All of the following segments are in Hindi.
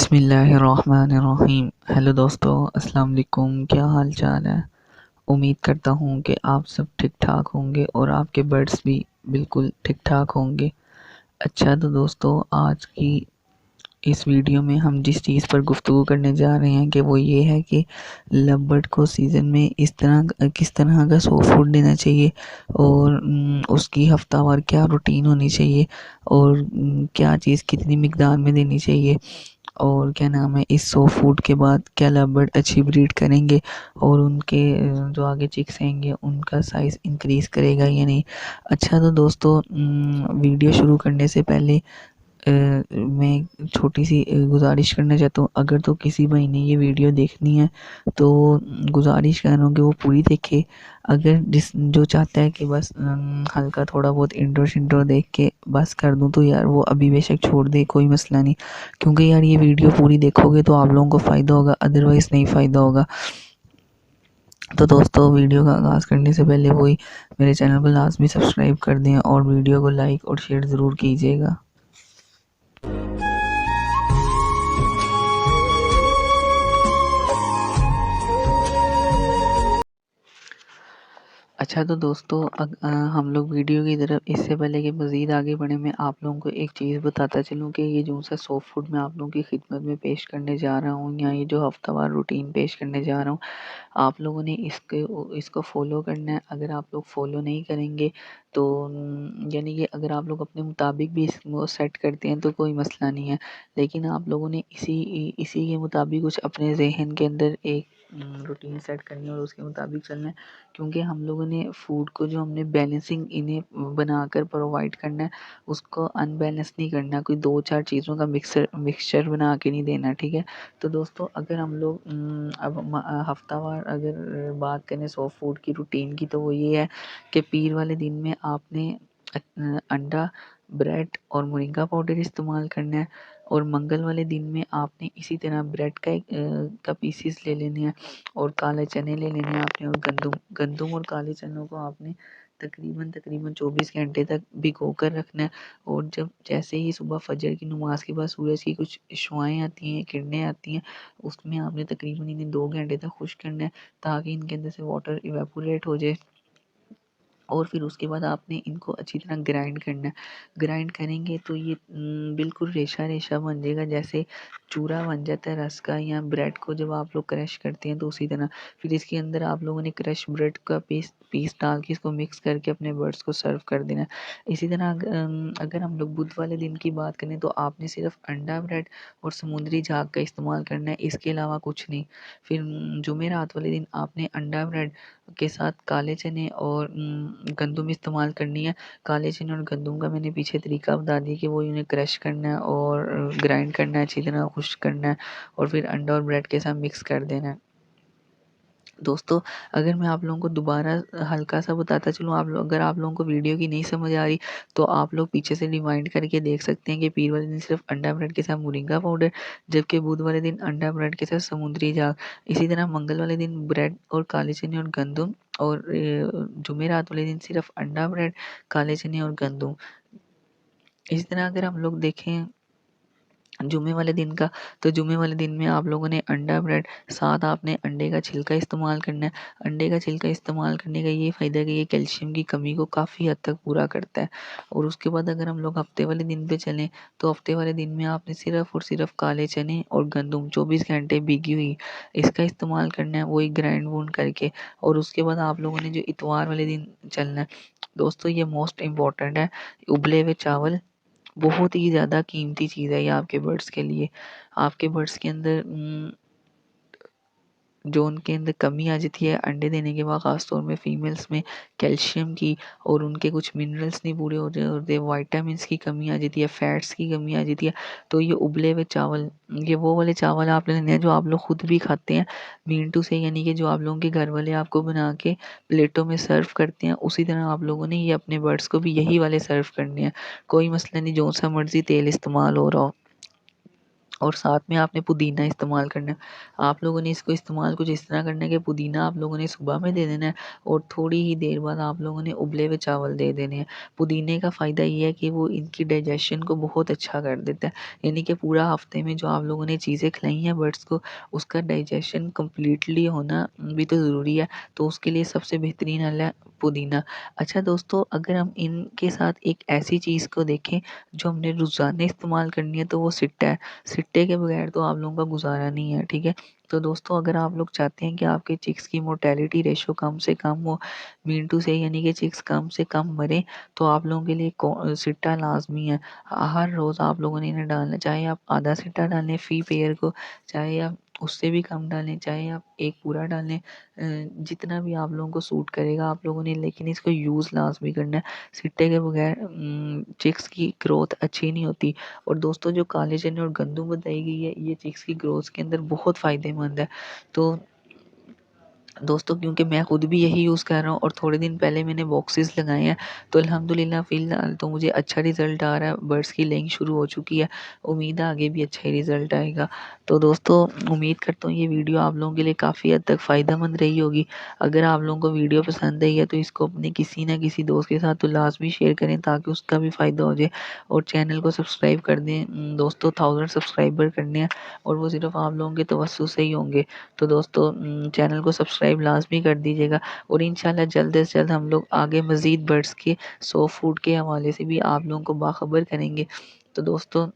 बिस्मिल्लाहिर्रहमानिर्रहीम। हेलो दोस्तों, अस्सलाम वालेकुम। क्या हाल चाल है? उम्मीद करता हूँ कि आप सब ठीक ठाक होंगे और आपके बर्ड्स भी बिल्कुल ठीक ठाक होंगे। अच्छा तो दोस्तों, आज की इस वीडियो में हम जिस चीज़ पर गुफ्तगू करने जा रहे हैं कि वो ये है कि लव बर्ड को सीज़न में किस तरह का सो फूड देना चाहिए और उसकी हफ्तावार क्या रूटीन होनी चाहिए और क्या चीज़ कितनी मिकदार में देनी चाहिए और क्या नाम है, इस सो फूड के बाद क्या लव बर्ड अच्छी ब्रीड करेंगे और उनके जो आगे चिक्स आएंगे उनका साइज़ इंक्रीज़ करेगा या नहीं। अच्छा तो दोस्तों, वीडियो शुरू करने से पहले मैं छोटी सी गुजारिश करना चाहता हूँ। अगर तो किसी भाई ने ये वीडियो देखनी है तो गुजारिश कर रहा हूँ कि वो पूरी देखे। अगर जो चाहता है कि बस हल्का थोड़ा बहुत इंट्रो शिंट्रो देख के बस कर दूँ तो यार वो अभी बेशक छोड़ दे, कोई मसला नहीं। क्योंकि यार ये वीडियो पूरी देखोगे तो आप लोगों को फ़ायदा होगा, अदरवाइज़ नहीं फ़ायदा होगा। तो दोस्तों, वीडियो का आगाज़ करने से पहले वही मेरे चैनल को लाजमी सब्सक्राइब कर दें और वीडियो को लाइक और शेयर ज़रूर कीजिएगा। अच्छा तो दोस्तों, हम लोग वीडियो की तरफ इससे पहले कि मज़ीद आगे बढ़ें, मैं आप लोगों को एक चीज़ बताता चलूँ कि ये जो सा सॉफ्ट फूड मैं आप लोगों की खिदमत में पेश करने जा रहा हूँ या ये जो हफ्तावार रूटीन पेश करने जा रहा हूँ, आप लोगों ने इसको फ़ॉलो करना है। अगर आप लोग फ़ॉलो नहीं करेंगे तो यानी कि अगर आप लोग अपने मुताबिक भी इसको सेट करते हैं तो कोई मसला नहीं है। लेकिन आप लोगों ने इसी के मुताबिक कुछ अपने ज़हन के अंदर एक रूटीन सेट करनी है और उसके मुताबिक चलना है। क्योंकि हम लोगों ने फूड को जो हमने बैलेंसिंग इन्हें बनाकर प्रोवाइड करना है, उसको अनबैलेंस नहीं करना। कोई 2-4 चीज़ों का मिक्सचर बना के नहीं देना, ठीक है? तो दोस्तों, अगर हम लोग अब हफ्तावार अगर बात करें सॉफ्ट फूड की रूटीन की, तो वो ये है कि पीर वाले दिन में आपने अंडा, ब्रेड और मोरिंगा पाउडर इस्तेमाल करना है और मंगल वाले दिन में आपने इसी तरह ब्रेड का पीसेस ले लेने हैं और काले चने ले लेने हैं आपने और गंदम और काले चनों को आपने तकरीबन 24 घंटे तक भिगो कर रखना है। और जब जैसे ही सुबह फजर की नमाज के बाद सूरज की कुछ शुआएँ आती हैं, किरणें आती हैं, उसमें आपने तकरीबन इन्हें 2 घंटे तक खुश्क करना है ताकि इनके अंदर से वाटर इवेपोरेट हो जाए। और फिर उसके बाद आपने इनको अच्छी तरह ग्राइंड करना है। ग्राइंड करेंगे तो ये बिल्कुल रेशा-रेशा बन जाएगा, जैसे चूरा बन जाता है रस का, या ब्रेड को जब आप लोग क्रश करते हैं तो उसी तरह। फिर इसके अंदर आप लोगों ने क्रश ब्रेड का पीस पीस डाल के इसको मिक्स करके अपने बर्ड्स को सर्व कर देना है। इसी तरह अगर हम लोग बुध वाले दिन की बात करें तो आपने सिर्फ़ अंडा ब्रेड और समुद्री झाग का इस्तेमाल करना है, इसके अलावा कुछ नहीं। फिर जुमेरात वाले दिन आपने अंडा ब्रेड के साथ काले चने और गंदम इस्तेमाल करनी है। काले चने और गंदम का मैंने पीछे तरीका बता दिया कि वो इन्हें क्रश करना है और ग्राइंड करना है, अच्छी तरह खुश्क करना है और फिर अंडा और ब्रेड के साथ मिक्स कर देना है। दोस्तों, अगर मैं आप लोगों को दोबारा हल्का-सा बताता चलूँ, अगर आप लोगों को वीडियो की नहीं समझ आ रही, तो आप लोग पीछे से रिवाइंड करके देख सकते हैं कि पीर वाले दिन सिर्फ़ अंडा ब्रेड के साथ मोरिंगा पाउडर, जबकि बुध वाले दिन अंडा ब्रेड के साथ समुद्री झाग। इसी तरह मंगल वाले दिन ब्रेड और काले चने और गंदम और जुमेरात वाले दिन सिर्फ़ अंडा ब्रेड, काले चने और गंदम। इसी तरह अगर हम लोग देखें जुमे वाले दिन का, तो जुमे वाले दिन में आप लोगों ने अंडा ब्रेड, साथ आपने अंडे का छिलका इस्तेमाल करना है। अंडे का छिलका इस्तेमाल करने का ये फ़ायदा है कि ये कैल्शियम की कमी को काफ़ी हद तक पूरा करता है। और उसके बाद अगर हम लोग हफ्ते वाले दिन पे चलें, तो हफ्ते वाले दिन में आपने सिर्फ़ और सिर्फ़ काले चने और गंदम 24 घंटे भीगी हुई इसका इस्तेमाल करना है, वही ग्राइंड वून करके। और उसके बाद आप लोगों ने जो इतवार वाले दिन चलना है, दोस्तों ये मोस्ट इम्पोर्टेंट है, उबले हुए चावल बहुत ही ज़्यादा कीमती चीज़ है ये आपके बर्ड्स के लिए। आपके बर्ड्स के अंदर जो उनके अंदर कमी आ जाती है अंडे देने के बाद, ख़ास तौर में फीमेल्स में कैल्शियम की, और उनके कुछ मिनरल्स नहीं पूरे होते, विटामिन्स की कमी आ जाती है, फैट्स की कमी आ जाती है। तो ये उबले हुए चावल, ये वो वाले चावल आप लेने हैं जो आप लोग खुद भी खाते हैं मीनटू से, यानी कि जो आप लोगों के घर वाले आपको बना के प्लेटों में सर्व करते हैं, उसी तरह आप लोगों ने ये अपने बर्ड्स को भी यही वाले सर्व करने हैं। कोई मसला नहीं, जो सा मर्ज़ी तेल इस्तेमाल हो रहा हो। और साथ में आपने पुदीना इस्तेमाल करना है। आप लोगों ने इसको इस्तेमाल कुछ इस तरह करना है कि पुदीना आप लोगों ने सुबह में दे देना है और थोड़ी ही देर बाद आप लोगों ने उबले हुए चावल दे देने हैं। पुदीने का फ़ायदा ये है कि वो इनकी डाइजेशन को बहुत अच्छा कर देता है। यानी कि पूरा हफ्ते में जो आप लोगों ने चीज़ें खिलाई हैं बर्ड्स को, उसका डाइजेशन कंप्लीटली होना भी तो ज़रूरी है। तो उसके लिए सबसे बेहतरीन हल है पुदीना। अच्छा दोस्तों, अगर हम इनके साथ एक ऐसी चीज़ को देखें जो हमने रोज़ाना इस्तेमाल करनी है, तो वो सिट्टा है। सिट्टे के बगैर तो आप लोगों का गुज़ारा नहीं है, ठीक है? तो दोस्तों, अगर आप लोग चाहते हैं कि आपके चिक्स की मोर्टेलिटी रेशो कम से कम हो, मीन टू से यानी कि चिक्स कम से कम मरें, तो आप लोगों के लिए सिट्टा लाज़मी है। हर रोज़ आप लोगों ने इन्हें डालना है, चाहे आप आधा सिट्टा डालें फ़ी पेयर को, चाहे आप उससे भी कम डालें, चाहे आप एक पूरा डालें, जितना भी आप लोगों को सूट करेगा आप लोगों ने, लेकिन इसको यूज़ लाज़मी करना है। सिट्टे के बगैर चिक्स की ग्रोथ अच्छी नहीं होती। और दोस्तों, जो काले चने और गंदम बताई गई है, ये चिक्स की ग्रोथ के अंदर बहुत फ़ायदेमंद है। तो दोस्तों, क्योंकि मैं खुद भी यही यूज़ कर रहा हूँ और थोड़े दिन पहले मैंने बॉक्सेस लगाए हैं, तो अल्हम्दुलिल्लाह फ़िलहाल तो मुझे अच्छा रिज़ल्ट आ रहा है। बर्ड्स की लेइंग शुरू हो चुकी है। उम्मीद है आगे भी अच्छा ही रिज़ल्ट आएगा। तो दोस्तों, उम्मीद करता हूँ ये वीडियो आप लोगों के लिए काफ़ी हद तक फ़ायदेमंद रही होगी। अगर आप लोगों को वीडियो पसंद आई है तो इसको अपने किसी न किसी दोस्त के साथ तो लाज़मी शेयर करें, ताकि उसका भी फ़ायदा हो जाए। और चैनल को सब्सक्राइब कर दें। दोस्तों, 1000 सब्सक्राइबर करने हैं और वो सिर्फ़ आप लोगों के तवज्जो से ही होंगे। तो दोस्तों, चैनल को सब्सक्राइब लाज़मी कर दीजिएगा और इंशाल्लाह जल्द से जल्द हम लोग आगे मज़ीद बर्ड्स के सॉफ्ट फूड के हवाले से भी आप लोगों को बाखबर करेंगे। तो दोस्तों,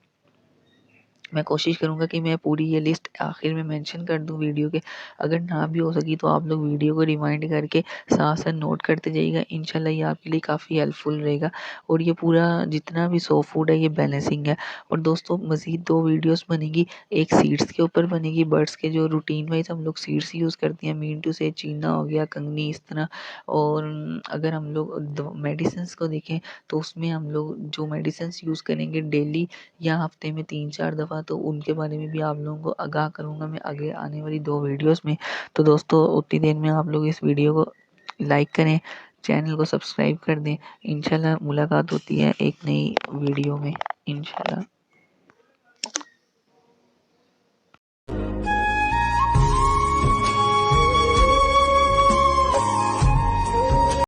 मैं कोशिश करूँगा कि मैं पूरी ये लिस्ट आखिर में मेंशन कर दूँ वीडियो के। अगर ना भी हो सकी तो आप लोग वीडियो को रिवाइंड करके साथ-साथ नोट करते जाइएगा। इंशाल्लाह ये आपके लिए काफ़ी हेल्पफुल रहेगा और ये पूरा जितना भी सॉफ्ट फूड है ये बैलेंसिंग है। और दोस्तों, मज़ीद 2 वीडियोज़ बनेगी। एक सीड्स के ऊपर बनेगी, बर्ड्स के जो रूटीन वाइज़ हम लोग सीड्स यूज़ करते हैं, मीन टू से चीना हो गया, कंगनी, इस तरह। और अगर हम लोग मेडिसिन्स को देखें तो उसमें हम लोग जो मेडिसिन्स यूज़ करेंगे डेली या हफ्ते में 3-4 दफ़ा, तो उनके बारे में भी आप लोगों को आगाह करूँगा मैं आगे आने वाली 2 वीडियोज़ में। तो दोस्तों, उतनी देर में आप लोग इस वीडियो को लाइक करें, चैनल को सब्सक्राइब कर दें। इंशाल्लाह मुलाकात होती है एक नई वीडियो में, इंशाल्लाह।